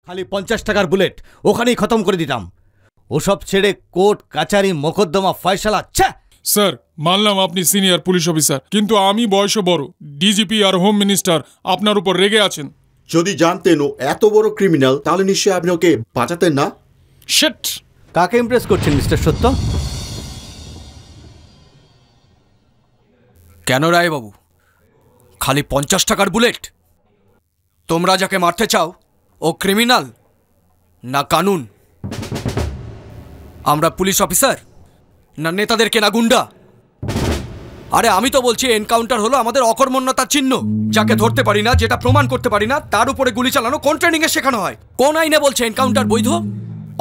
খালি 50 টাকার বুলেট ওখানেই খতম করে দিতাম। ওসব ছেড়ে কোর্ট কাচারি মোকদ্দমা ফয়সালা। স্যার মানলাম আপনি সিনিয়র পুলিশ অফিসার, কিন্তু আমি বয়সে বড়। ডিজিপি আর হোম মিনিস্টার আপনার উপর রেগে আছেন। যদি জানতেন ও এত বড় ক্রিমিনাল তাহলে নিশ্চয়ই আপনি ওকে বাঁচাতেন না। শিট! কাকে ইমপ্রেস করছেন মিস্টার সত্য? কেন রায় বাবু, খালি 50 টাকার বুলেট? তোমরা যাকে মারতে চাও ও ক্রিমিনাল না কানুন? আমরা পুলিশ অফিসার না নেতাদের কেনা গুন্ডা? আরে আমি তো বলছি এনকাউন্টার হলো আমাদের অকর্মণ্যতার চিহ্ন। যাকে ধরতে পারি না, যেটা প্রমাণ করতে পারি না, তার উপরে গুলি চালানো কোন ট্রেনিং এ শেখানো হয়? কোন আইনে বলছে এনকাউন্টার বৈধ?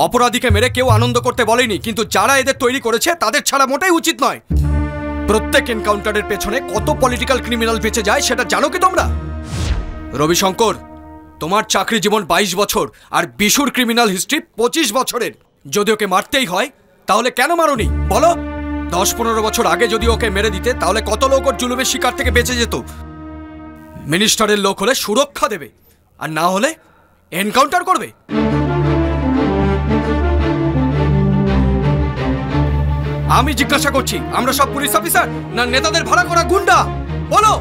অপরাধীকে মেরে কেউ আনন্দ করতে বলেনি, কিন্তু যারা এদের তৈরি করেছে তাদের ছাড়া মোটেই উচিত নয়। প্রত্যেক এনকাউন্টারের পেছনে কত পলিটিক্যাল ক্রিমিনাল বেঁচে যায় সেটা জানো কি তোমরা? রবিশঙ্কর, তোমার চাকরি জীবন 22 বছর আর বিশুর ক্রিমিনাল হিস্ট্রি 25 বছরের। যদি ওকে মারতেই হয় তাহলে কেন মারোনি বলো? 10-15 বছর আগে যদি ওকে মেরে দিতে তাহলে কত লোক ওর জুলুমের শিকার থেকে বেঁচে যেত। মিনিস্টারের লোক হলে সুরক্ষা দেবে, আর না হলে এনকাউন্টার করবে। আমি জিজ্ঞাসা করছি, আমরা সব পুলিশ অফিসার না নেতাদের ভাড়া করা গুন্ডা? বলো।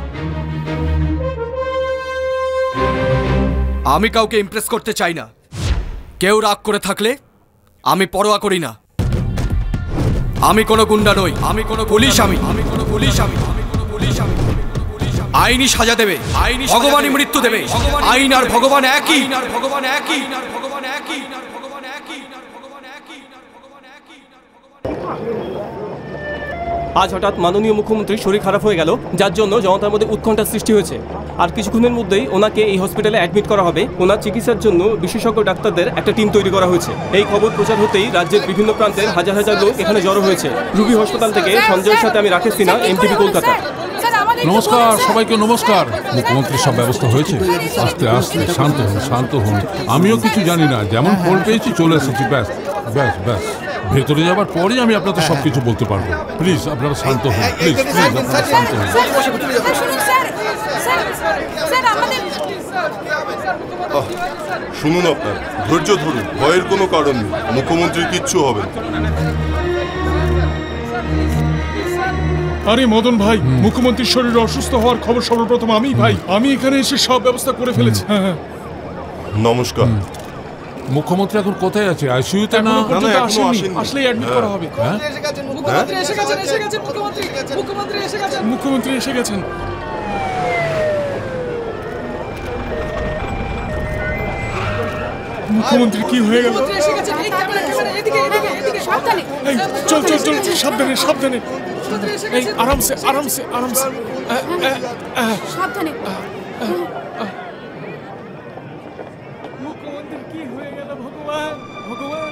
আমি কাউকে ইমপ্রেস করতে চাই না। কেউ রাগ করে থাকলে আমি পরোয়া করি না। আমি কোনো গুন্ডা নই, আমি কোনো পুলিশ। আমি কোনো পুলিশ। আমি কোনো পুলিশ। আইনি সাজা দেবে, আইনি ভগবানই মৃত্যু দেবে। আইন আর ভগবান একই। ভগবান একই। ভগবান একই। ভগবান একই। ভগবান একই। ভগবান একই। আজ হঠাৎ মাননীয় মুখ্যমন্ত্রীর শরীর খারাপ হয়ে গেল, যার জন্য জনতার মধ্যে উৎকণ্ঠার সৃষ্টি হয়েছে। আর কিছুক্ষণের মধ্যেই ওনাকে এই হসপিটালে অ্যাডমিট করা হবে। ওনার চিকিৎসার জন্য বিশেষজ্ঞ ডাক্তারদের একটা টিম তৈরি করা হয়েছে। এই খবর প্রচার হতেই রাজ্যের বিভিন্ন প্রান্তের হাজার হাজার লোক এখানে জড়ো হয়েছে। রুবি হাসপাতাল থেকে সঞ্জয়ের সাথে আমি রাকেশ সিনহা, এমটিভি কলকাতা। নমস্কার সবাইকে, নমস্কার। মুখ্যমন্ত্রীর সব ব্যবস্থা হয়েছে? আস্তে আস্তে, শান্ত হন, শান্ত হন। আমিও কিছু জানি না, যেমন ফোন পেয়েছি চলে এসেছি, ব্যাস ব্যাস ব্যাস। ভেতরে যাবার পরেই আমি আপনাদের সবকিছু বলতে পারবো। প্লিজ আপনারা শান্ত হন, প্লিজ প্লিজ আপনারা শান্ত হন। শুনুন, আপনার ধৈর্য ধরুন, ভয়ের কোনো কারণ নেই। মুখ্যমন্ত্রীর কিচ্ছু হবে না। আরে মদন ভাই, মুখ্যমন্ত্রীর শরীর অসুস্থ হওয়ার খবর সর্বপ্রথম আমি ভাই। আমি এখানে এসে সব ব্যবস্থা করে ফেলেছি। নমস্কার। মুখ্যমন্ত্রী এখন কোথায় আছে? আইসিইউতে না? আসলেই অ্যাডমিট করা হবে। মুখ্যমন্ত্রী এসে গেছেন। মুখ্যমন্ত্রী কি হয়ে গেল? চল চল চল, সাবধানে সাবধানে। আরামসে আরামসে আরামসে। সাবধানে। মুখ্যমন্ত্রী কি হয়ে গেল? ভগবান ভগবান,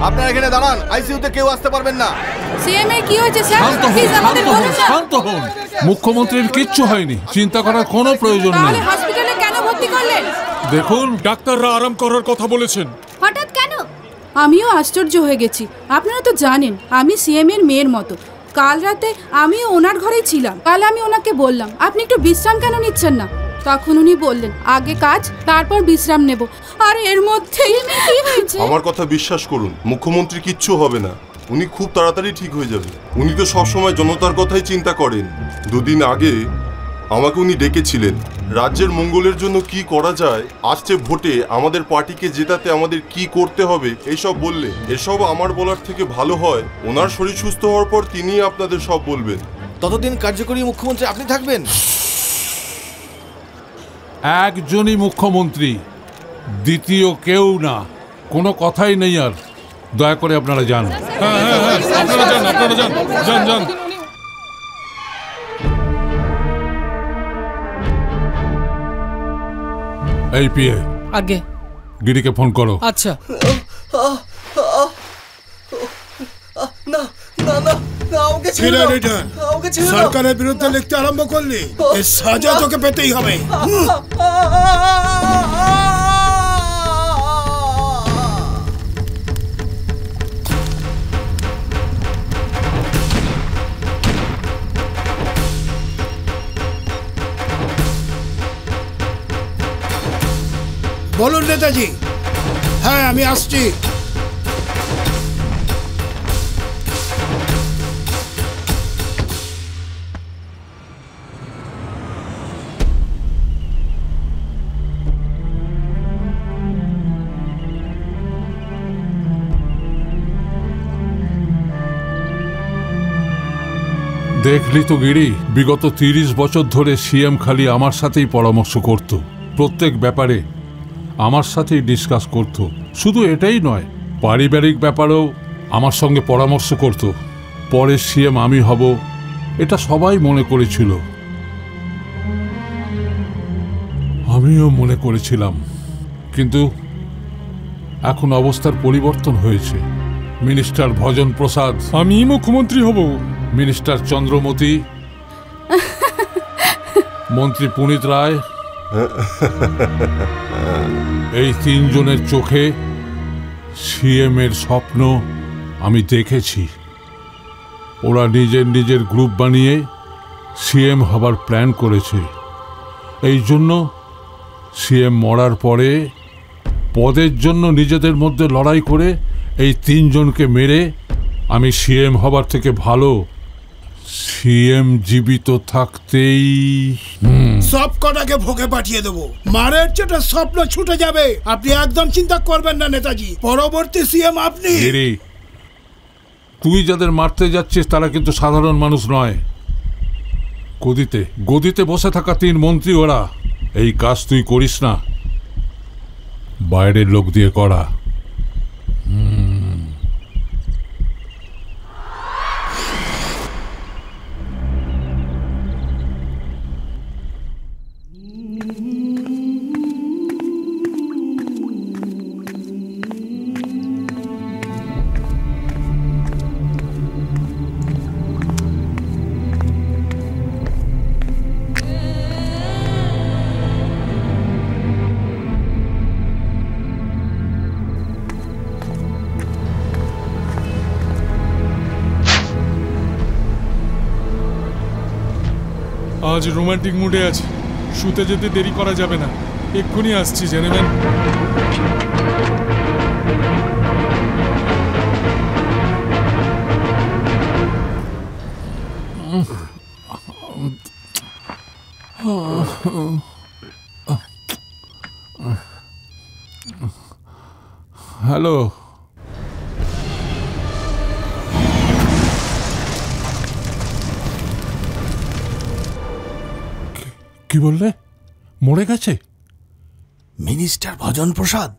আপনারা এখানে দাঁড়ান, আইসিইউতে কেউ আসতে পারবেন না। সিএম এর কি হয়েছে স্যার? প্লিজ আমাদের বলুন না। শান্ত হন। মুখ্যমন্ত্রীর কিচ্ছু হয়নি, চিন্তা করার কোনো প্রয়োজন নেই। তাহলে হসপিটালে কেন ভর্তি করলেন? দেখুন, ডাক্তাররা আরাম করার কথা বলেছেন। হঠাৎ কেন? আমিও আশ্চর্য হয়ে গেছি। আপনারা তো জানেন আমি সিএম এর মেয়ের মতো। কাল রাতে আমিও ওনার ঘরেই ছিলাম। কাল আমি ওনাকে বললাম আপনি একটু বিশ্রাম কেন নিচ্ছেন না? তখন উনি বললেন আগে কাজ তারপর বিশ্রাম নেব। আর এর মধ্যেই কি হয়েছে? আমার কথা বিশ্বাস করুন, মুখ্যমন্ত্রী কিচ্ছু হবে না। উনি খুব তাড়াতাড়ি ঠিক হয়ে যাবে। উনি তো সবসময় জনতার কথাই চিন্তা করেন। দুদিন আগে আমাকে উনি ডেকেছিলেন, রাজ্যের মঙ্গলের জন্য কি করা যায়, আসছে ভোটে আমাদের পার্টিকে জেতাতে আমাদের কি করতে হবে এইসব বললে। এসব আমার বলার থেকে ভালো হয় ওনার শরীর সুস্থ হওয়ার পর তিনি আপনাদের সব বলবেন। ততদিন কার্যকরী মুখ্যমন্ত্রী আপনি থাকবেন। একজনই মুখ্যমন্ত্রী, দ্বিতীয় কেউ না। কোনো কথাই নেই আর। দয়া করে আপনারা যান। হ্যাঁ হ্যাঁ হ্যাঁ, আপনারা যান, আপনারা যান, যান যান। এই পিএ, আগে গিরিকে ফোন করো। আচ্ছা। না না না, সরকারের বিরুদ্ধে লিখতে আরম্ভ করলি, এর সাজা তোকে পেতেই হবে। বলুন নেতাজি। হ্যাঁ, আমি আসছি। দেখলি তো গিরি, বিগত 30 বছর ধরে সিএম খালি আমার সাথেই পরামর্শ করত, প্রত্যেক ব্যাপারে আমার সাথেই ডিসকাস করত। শুধু এটাই নয়, পারিবারিক ব্যাপারেও আমার সঙ্গে পরামর্শ করত। পরের সিএম আমি হব, এটা সবাই মনে করেছিল, আমিও মনে করেছিলাম। কিন্তু এখন অবস্থার পরিবর্তন হয়েছে। মিনিস্টার ভজন প্রসাদ, আমি মুখ্যমন্ত্রী হব। মিনিস্টার চন্দ্রমতি, মন্ত্রী পুনিত রায়, এই তিনজনের চোখে সিএম এর স্বপ্ন আমি দেখেছি। ওরা নিজের নিজের গ্রুপ বানিয়ে সিএম হবার প্ল্যান করেছে। এই জন্য সিএম মরার পরে পদের জন্য নিজেদের মধ্যে লড়াই করে এই তিনজনকে মেরে আমি সিএম হবার থেকে ভালো সিএম জীবিত থাকতেই সব কটাকে ভোগে পাঠিয়ে দেবো। মারের চোটে স্বপ্ন ছুটে যাবে। আপনি একদম চিন্তা করবেন না নেতাজি, পরবর্তী সিএম আপনি। তুই যাদের মারতে যাচ্ছিস তারা কিন্তু সাধারণ মানুষ নয়। গদিতে বসে থাকা 3 মন্ত্রী ওরা। এই কাজ তুই করিস না, বাইরের লোক দিয়ে করা। আজ রোমান্টিক মুডে আছে, শুতে যেতে দেরি করা যাবে না। এক্ষুনি আসছি জেনেবেন। হ্যালো, কি বললে? মরে গেছে minister Bhajan Prasad?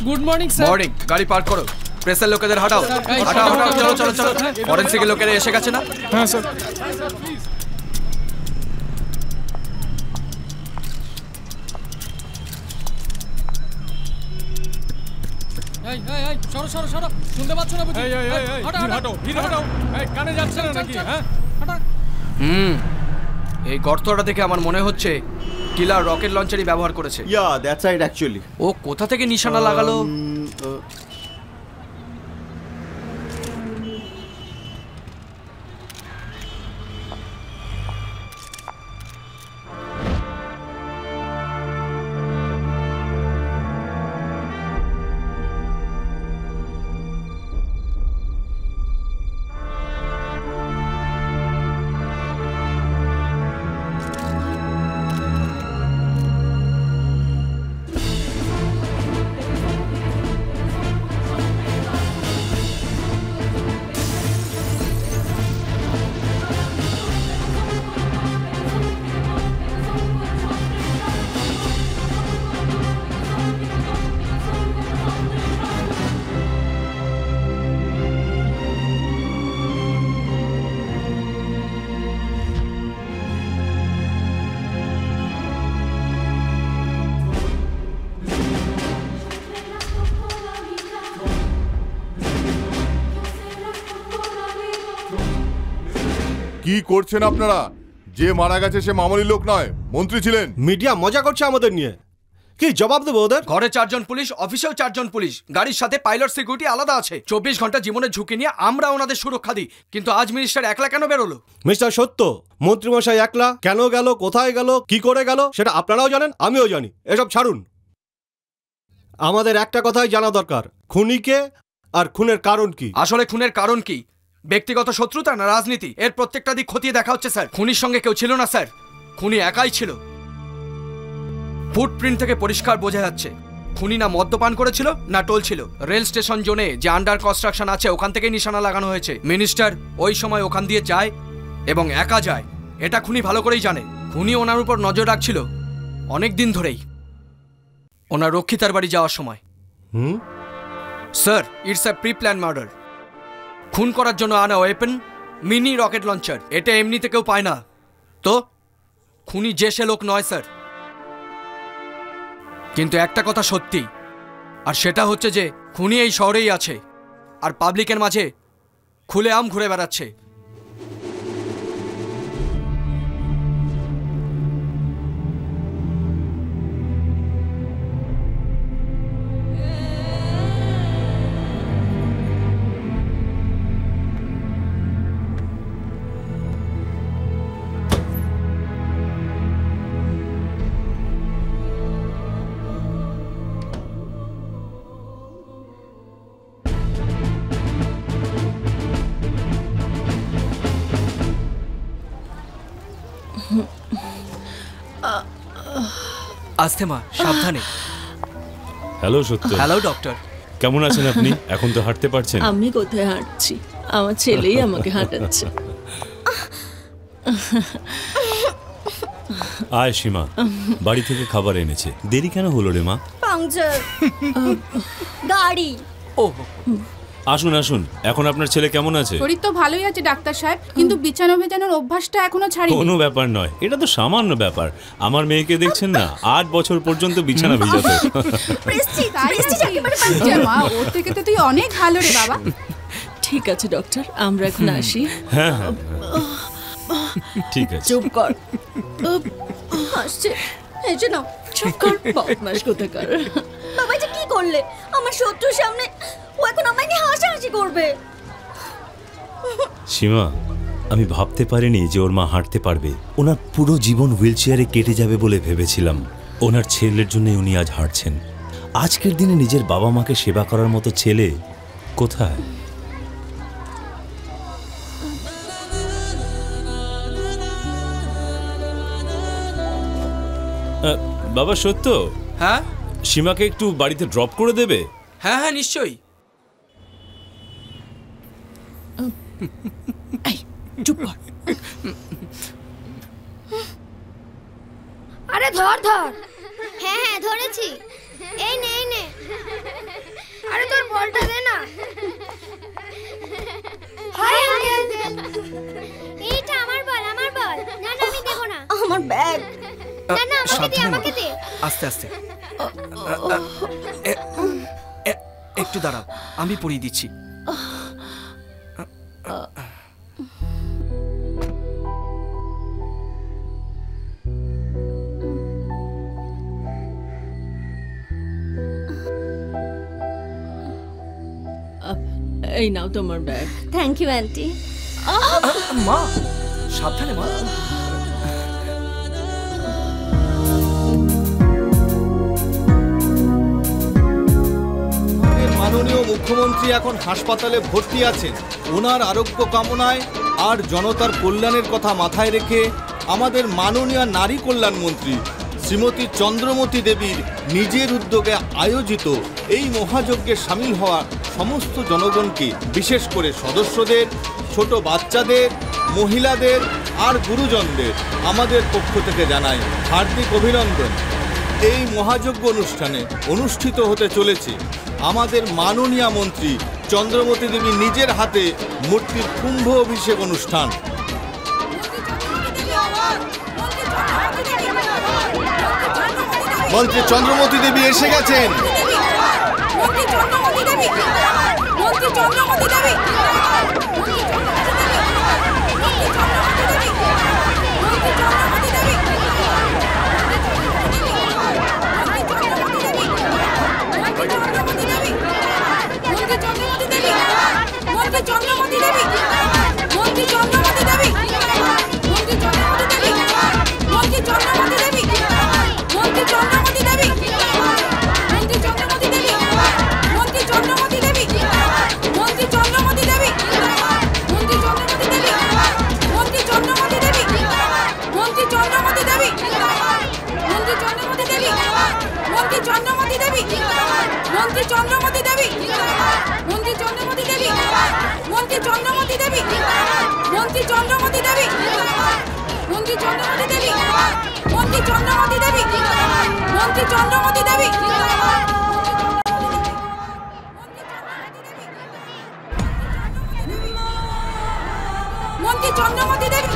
Good morning sir. Morning. গাড়ি পার্ক করো। প্রেসের লোকেদের হাঁটাও, হাঁটাও, হাঁটাও, চলো চলো চলো। ফরেনসিকের লোকেরা এসে গেছে না? হ্যাঁ স্যার। এই এই এই সরো সরো সরো, শুনতে পাচ্ছ না বুঝি? এই এই এই হাঁটাও, ধীরে হাঁটাও। এই কানে যাচ্ছে না নাকি? হ্যাঁ হাঁটা। এই গর্তটা দেখে আমার মনে হচ্ছে কিলার রকেট লঞ্চারই ব্যবহার করেছে। Yeah, that's right actually. ও কোথা থেকে নিশানা লাগালো? কি করছেন আপনারা? যে মারা গেছে সে মামুলি লোক নয়, মন্ত্রী ছিলেন। মিডিয়া মজা করছে আমাদের নিয়ে, কি জবাব দেবো ওদের? ঘরে 4 জন পুলিশ, অফিসেও 4 জন পুলিশ, গাড়ির সাথে পাইলট সিকিউরিটি আলাদা আছে। 24 ঘন্টা জীবনের ঝুঁকি নিয়ে আমরা ওনাদের সুরক্ষা দিই, কিন্তু আজ মিনিস্টার একলা কেন বেরোলো? মিস্টার সত্য, মন্ত্রীমশাই একলা কেন গেল, কোথায় গেল, কি করে গেল সেটা আপনারাও জানেন, আমিও জানি। এসব ছাড়ুন, আমাদের একটা কথাই জানা দরকার, খুনিকে আর খুনের কারণ কি। আসলে খুনের কারণ কি? ব্যক্তিগত শত্রুতা না রাজনীতি? এর প্রত্যেকটা দিক খতিয়ে দেখা হচ্ছে স্যার। খুনির সঙ্গে কেউ ছিল না স্যার, খুনি একাই ছিল। ফুটপ্রিন্ট থেকে পরিষ্কার বোঝা যাচ্ছে খুনি না মদ্যপান করেছিল না টোল ছিল। রেল স্টেশন জোনে যে আন্ডার কনস্ট্রাকশন আছে ওখান থেকে নিশানা লাগানো হয়েছে। মিনিস্টার ওই সময় ওখান দিয়ে যায় এবং একা যায়, এটা খুনি ভালো করেই জানে। খুনি ওনার উপর নজর রাখছিল অনেক দিন ধরেই, ওনার রক্ষিতার বাড়ি যাওয়ার সময়। Sir, it's a pre plan murder. খুন করার জন্য আনা ওয়েপন মিনি রকেট লঞ্চার, এটা এমনিতে কেউ পায় না। তো খুনি যে সে লোক নয় স্যার। কিন্তু একটা কথা সত্যি, আর সেটা হচ্ছে যে খুনি এই শহরেই আছে আর পাবলিকের মাঝে খুলেআম ঘুরে বেড়াচ্ছে। আস্তে মা, সাবধানে। হ্যালো সত্য। Hello doctor. কেমন আছেন আপনি? এখন তো হাঁটতে পারছেন। আমি কোথায় হাঁটছি, আমার ছেলেই আমাকে হাঁটাচ্ছে। আয় সীমা, বাড়ি থেকে খাবার এনেছে। দেরি কেন হলো রে মা? পাংচার গাড়ি। ও আসুন আসুন, এখন আপনার ছেলে কেমন আছে? শরীর তো ভালোই আছে ডাক্তার সাহেব, কিন্তু বিছানা ভেজানোর অভ্যাসটা এখনো ছাড়িনি। কোনো ব্যাপার নয়, এটা তো সামান্য ব্যাপার। আমার মেয়েকে দেখছেন না, 8 বছর পর্যন্ত বিছানা ভিজাতো। মা, ওর থেকে তো তুই অনেক ভালো রে বাবা। ঠিক আছে ডক্টর, আমরা এখন আসি। হ্যাঁ হ্যাঁ ঠিক আছে। চুপ কর, হাসছে। এই যে নাও, চুপ কর, বদমাশ কোথাকার। বাবা যে কি করলে? আমার শত্রুর সামনে ও এখন আমায় নিয়ে হাসাহাসি করবে। সীমা, আমি ভাবতে পারিনি যে ওর মা হাঁটতে পারবে। ওনার পুরো জীবন হুইল চেয়ারে কেটে যাবে বলে ভেবেছিলাম। ওনার ছেলের জন্য উনি আজ হাঁটছেন। আজকের দিনে নিজের বাবা মাকে সেবা করার মতো ছেলে কোথায়? বাবা সত্য, হ্যাঁ সীমাকে একটু বাড়িতে ড্রপ করে দেবে? হ্যাঁ হ্যাঁ নিশ্চয়ই। চুপ কর। আরে ধর ধর। হ্যাঁ হ্যাঁ ধরেছি। এই নে এই নে। আরে তোর বলটা দে না। Hi uncle. এইটা আমার বল, আমার বল। না না আমি দেব না। আমার ব্যাগ। না না আমাকে দে, আমাকে দে। আস্তে আস্তে। একটু দাঁড়াও, আমি পরিয়ে দিচ্ছি। এই নাও তোমার ব্যাগ। Thank you aunty. মা সাবধানে মা। মাননীয় মুখ্যমন্ত্রী এখন হাসপাতালে ভর্তি আছেন। ওনার আরোগ্য কামনায় আর জনতার কল্যাণের কথা মাথায় রেখে আমাদের মাননীয় নারী কল্যাণ মন্ত্রী শ্রীমতী চন্দ্রমতী দেবীর নিজের উদ্যোগে আয়োজিত এই মহাযজ্ঞে সামিল হওয়া সমস্ত জনগণকে, বিশেষ করে সদস্যদের, ছোট বাচ্চাদের, মহিলাদের আর গুরুজনদের আমাদের পক্ষ থেকে জানাই হার্দিক অভিনন্দন। এই মহাযজ্ঞ অনুষ্ঠানে অনুষ্ঠিত হতে চলেছে আমাদের মাননীয় মন্ত্রী চন্দ্রমতী দেবী নিজের হাতে মূর্তির কুম্ভ অভিষেক অনুষ্ঠান। মন্ত্রী চন্দ্রমতী দেবী এসে গেছেন। মন্ত্রী চন্দ্রমতি দেবী।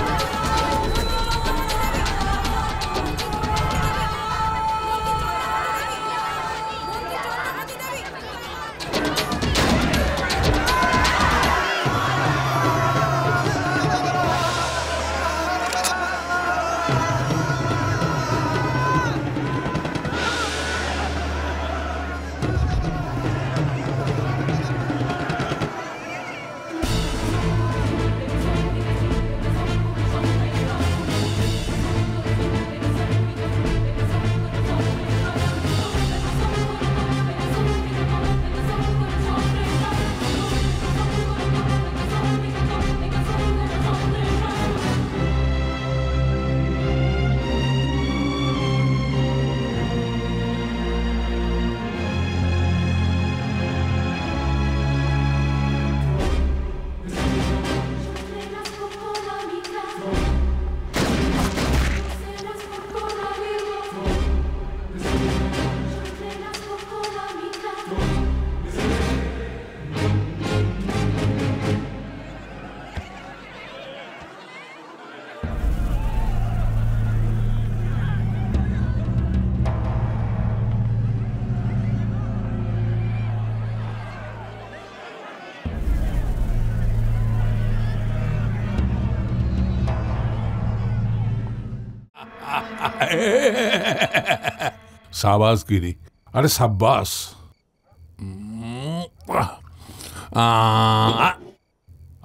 সাবাস গিরি, আরে সাব্বাস।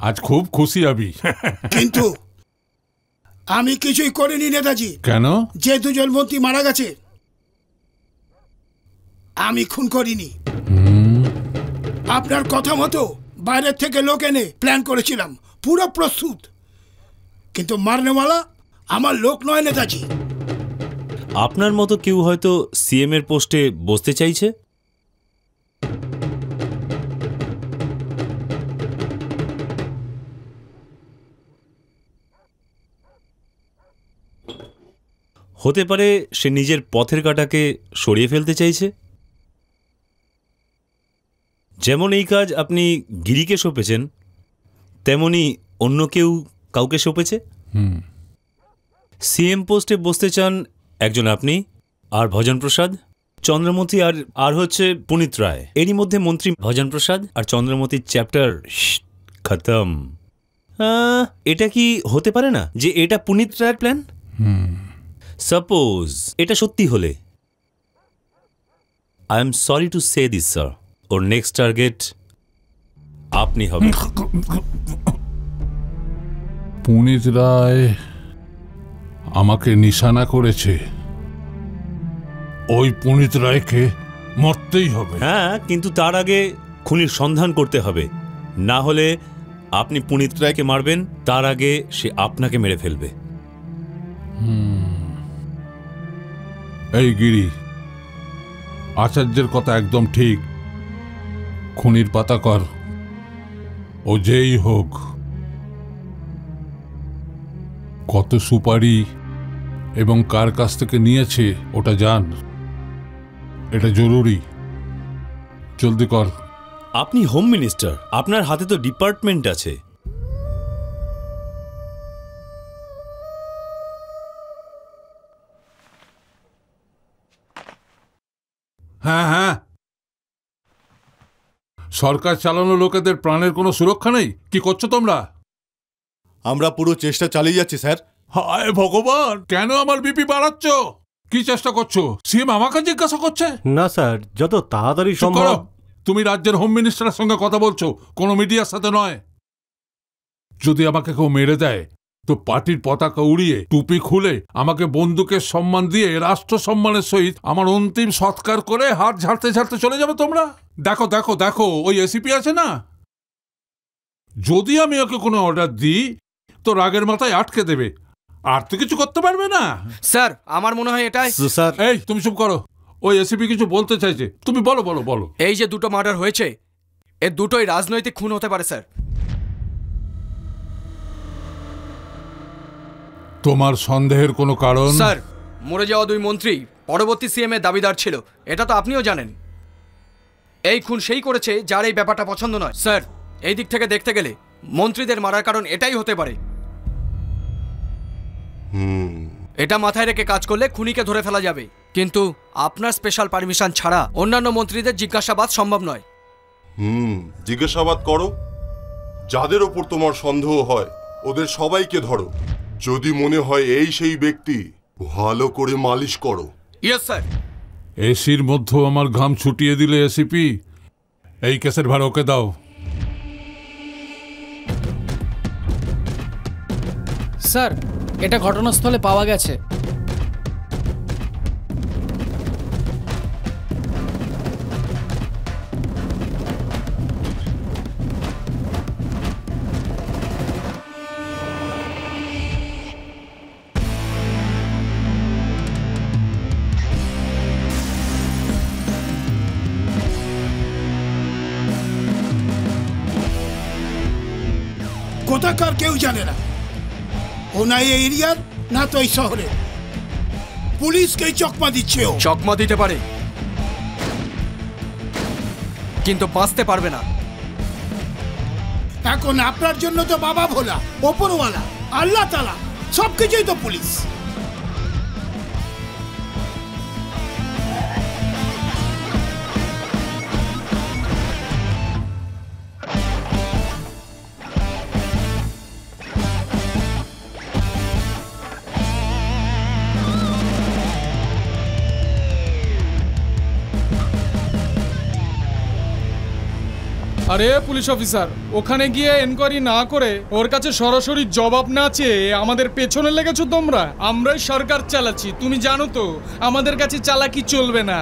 আজ খুব খুশি আমি। কিন্তু আমি কিছুই করিনি নেতাজি। কেন? যে দুজন মন্ত্রী মারা গেছে আমি খুন করিনি। আপনার কথা মতো বাইরের থেকে লোক এনে প্ল্যান করেছিলাম, পুরো প্রস্তুত, কিন্তু মারনেওয়ালা আমার লোক নয় নেতাজি। আপনার মতো কেউ হয়তো সিএম এর পোস্টে বসতে চাইছে। হতে পারে সে নিজের পথের কাঁটাকে সরিয়ে ফেলতে চাইছে। যেমন এই কাজ আপনি গিরিকে সঁপেছেন, তেমনি অন্য কেউ কাউকে সঁপেছে। সিএম পোস্টে বসতে চান একজন আপনি, আর ভজন প্রসাদ, চন্দ্রমতি, আর হচ্ছে পুনিত রায়। এরই মধ্যে মন্ত্রী ভজন প্রসাদ আর চন্দ্রমতির চ্যাপ্টার খতম। এটা কি হতে পারে না যে এটা পুনিত রায়ের প্ল্যান? সাপোজ এটা সত্যি হলে, I am sorry to say this sir, or next target আপনি হবেন। পুনিত রায় আমাকে নিশানা করেছে, ওই পুনিত রায়কে মরতেই হবে। হ্যাঁ, কিন্তু তার আগে খুনির সন্ধান করতে হবে, না হলে আপনি পুনিত রায়কে মারবেন, তার আগে সে আপনাকে মেরে ফেলবে। এই গিরি, আচার্যের কথা একদম ঠিক। খুনির পাতা কর, ও যেই হোক। কত সুপারি এবং কার কাছ থেকে নিয়েছে ওটা জান, এটা জরুরি। জলদি কর। আপনি হোম মিনিস্টার, আপনার হাতে তো ডিপার্টমেন্ট আছে। হ্যাঁ হ্যাঁ, সরকার চালানো লোকেদের প্রাণের কোনো সুরক্ষা নেই। কি করছো তোমরা? আমরা পুরো চেষ্টা চালিয়ে যাচ্ছি স্যার। হায় ভগবান, কেন আমার বিপি বাড়াচ্ছ? কি চেষ্টা করছো? সিএম আমাকে জিজ্ঞাসা করছে। না স্যার, যত তাড়াতাড়ি চুপ সম্ভব। করো। তুমি রাজ্যের হোম মিনিস্টারের সঙ্গে কথা বলছো, কোনো মিডিয়ার সাথে নয়। যদি আমাকে কেউ মেরে দেয় তো পার্টির পতাকা উড়িয়ে, টুপি খুলে, আমাকে বন্দুকের সম্মান দিয়ে, রাষ্ট্র সম্মানের সহিত আমার অন্তিম সৎকার করে হাত ঝাড়তে ঝাড়তে চলে যাবে তোমরা। দেখো দেখো দেখো, ওই এসিপি আছে না, যদি আমি ওকে কোনো অর্ডার দিই তো রাগের মাথায় আটকে দেবে, আর তো কিছু করতে পারবে না। স্যার, আমার মনে হয় এটাই। স্যার, এই তুমি চুপ করো। ওই এসিপি কিছু বলতে চাইছে, তুমি বলো বলো বলো। এই যে দুটো মার্ডার হয়েছে, এর দুটোই রাজনৈতিক খুন হতে পারে স্যার। তোমার সন্দেহের কোনো কারণ? স্যার, মরে যাওয়া দুই মন্ত্রী পরবর্তী সিএম এর দাবিদার ছিল, এটা তো আপনিও জানেন। এই খুন সেই করেছে যার এই ব্যাপারটা পছন্দ নয়। স্যার, এই দিক থেকে দেখতে গেলে মন্ত্রীদের মারার কারণ এটাই হতে পারে এটা মাথায় রেখে কাজ করলে খুনিকে ধরে ফেলা যাবে, কিন্তু আপনার স্পেশাল পারমিশন ছাড়া অন্যান্য মন্ত্রীদের জিজ্ঞাসাবাদ সম্ভব নয়। জিজ্ঞাসাবাদ করো, যাদের ওপর তোমার সন্দেহ হয় ওদের সবাইকে ধরো। যদি মনে হয় এই সেই ব্যক্তি, ভালো করে মালিশ করো। Yes sir. এসির মধ্যে আমার ঘাম ছুটিয়ে দিলে এসিপি, এই কেসের ভাড়া ওকে দাও। স্যার, এটা ঘটনাস্থলে পাওয়া গেছে। কোথাকার কেউ জানে না, ও না এই এরিয়ার না তো এই শহরে। পুলিশকেই চকমা দিচ্ছে ও। চকমা দিতে পারে, কিন্তু বাঁচতে পারবে না। এখন আপনার জন্য তো বাবা ভোলা, ওপরওয়ালা, আল্লাহ তাআলা সবকিছুই তো পুলিশ। আরে পুলিশ অফিসার, ওখানে গিয়ে এনকোয়ারি না করে ওর কাছে সরাসরি জবাব না চেয়ে আমাদের পেছনে লেগেছো তোমরা। আমরাই সরকার চালাচ্ছি, তুমি জানো তো আমাদের কাছে চালাকি চলবে না।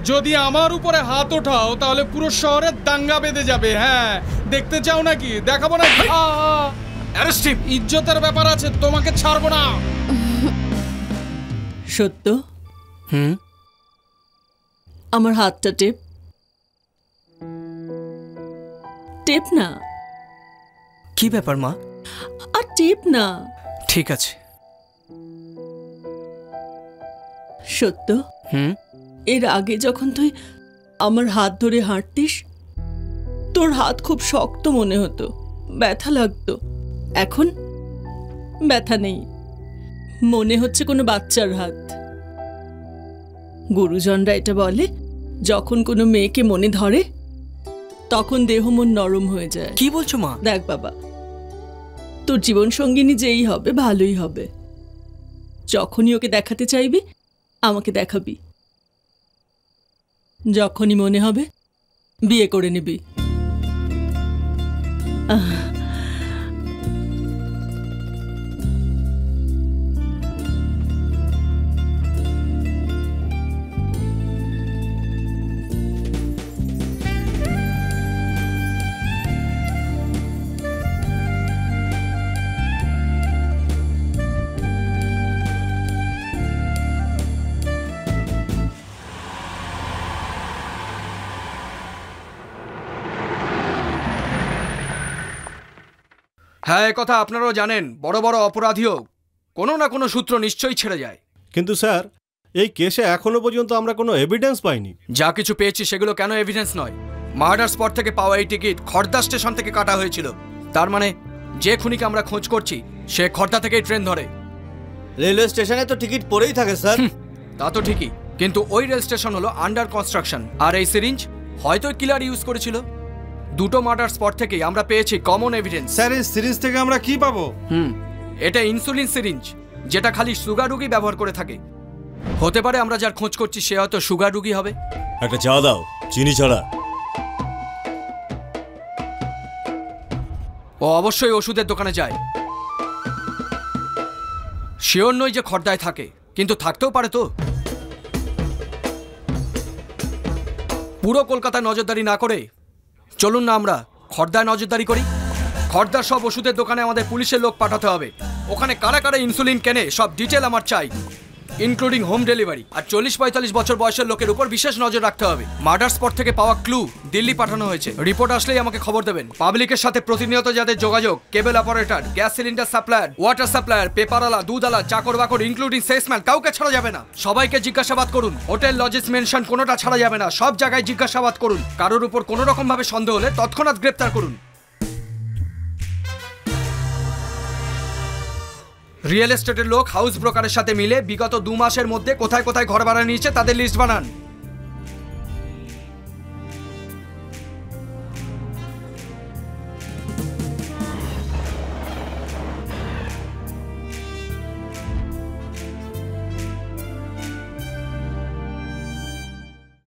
যদি আমার উপরে হাত ওঠাও তাহলে পুরো শহরে দাঙ্গা বেঁধে যাবে। হ্যাঁ, দেখতে চাও নাকি? দেখাবো নাকি? ইজ্জতের ব্যাপার আছে, তোমাকে ছাড়বো না। সত্য, আমার হাতটা টেপ টেপ না। কি ব্যাপার মা? আর টেপ না। ঠিক আছে। সত্য, এর আগে যখন তুই আমার হাত ধরে হাঁটতিস, তোর হাত খুব শক্ত মনে হতো, ব্যথা লাগতো। এখন ব্যথা নেই, মনে হচ্ছে কোনো বাচ্চার হাত। গুরুজনরা এটা বলে, যখন কোনো মেয়েকে মনে ধরে তখন দেহ মন নরম হয়ে যায়। কি বলছো মা? দেখ বাবা, তোর জীবন সঙ্গিনী যেই হবে ভালোই হবে। যখনই ওকে দেখাতে চাইবি আমাকে দেখাবি, যখনই মনে হবে বিয়ে করে নিবি। হ্যাঁ, কথা আপনারাও জানেন, বড় বড় অপরাধীও কোনো না কোনো সূত্র নিশ্চয়ই ছেড়ে যায়। কিন্তু স্যার, এই কেসে এখনো পর্যন্ত আমরা কোনো এভিডেন্স পাইনি। যা কিছু পেয়েছি সেগুলো কেন এভিডেন্স নয়? মার্ডার স্পট থেকে পাওয়া এই টিকিট খড়দা স্টেশন থেকে কাটা হয়েছিল। তার মানে যে খুনিকে আমরা খোঁজ করছি সে খড়দা থেকেই ট্রেন ধরে। রেলওয়ে স্টেশনে তো টিকিট পড়েই থাকে স্যার। তা তো ঠিকই, কিন্তু ওই রেল স্টেশন হলো আন্ডার কনস্ট্রাকশন, আর এই সিরিঞ্জ হয়তো কিলার ইউজ করেছিল। দুটো মার্ডার স্পট থেকেই আমরা পেয়েছি কমন এভিডেন্স। স্যার, এই সিরিঞ্জ থেকে আমরা কি পাবো? এটা ইনসুলিন সিরিঞ্জ, যেটা খালি সুগার রোগী ব্যবহার করে থাকে। হতে পারে আমরা যার খোঁজ করছি সে হয়তো সুগার রোগী হবে। একটা চা দাও, চিনি ছাড়া। ও অবশ্যই ওষুধের দোকানে যায়। শিওর নই যে খড়দায় থাকে, কিন্তু থাকতেও পারে তো। পুরো কলকাতায় নজরদারি না করে চলুন না আমরা খড়দায় নজরদারি করি। খড়দার সব ওষুধের দোকানে আমাদের পুলিশের লোক পাঠাতে হবে। ওখানে কারা কারা ইনসুলিন কেনে সব ডিটেল আমার চাই, ইনক্লুডিং হোম ডেলিভারি। আর 40-45 বছর বয়সের লোকের উপর বিশেষ নজর রাখতে হবে। মার্ডার স্পট থেকে পাওয়া ক্লু দিল্লি পাঠানো হয়েছে। রিপোর্ট আসলেই আমাকে খবর দেবেন। পাবলিকের সাথে প্রতিনিয়ত যাদের যোগাযোগ, cable operator, gas cylinder supplier, water supplier, পেপারওয়ালা, দুধওয়ালা, চাকর বাকর, ইনক্লুডিং সেলসম্যান, কাউকে ছাড়া যাবে না। সবাইকে জিজ্ঞাসাবাদ করুন। হোটেল, লজেস, মেনশন কোনোটা ছাড়া যাবে না। সব জায়গায় জিজ্ঞাসাবাদ করুন। কারোর উপর কোনো রকম ভাবে সন্দেহ হলে তৎক্ষণাৎ গ্রেপ্তার করুন। রিয়েল এস্টেটের লোক হাউস ব্রোকারের সাথে মিলে বিগত 2 মাসের মধ্যে কোথায় কোথায় ঘর ভাড়া নিয়েছে তাদের লিস্ট বানান।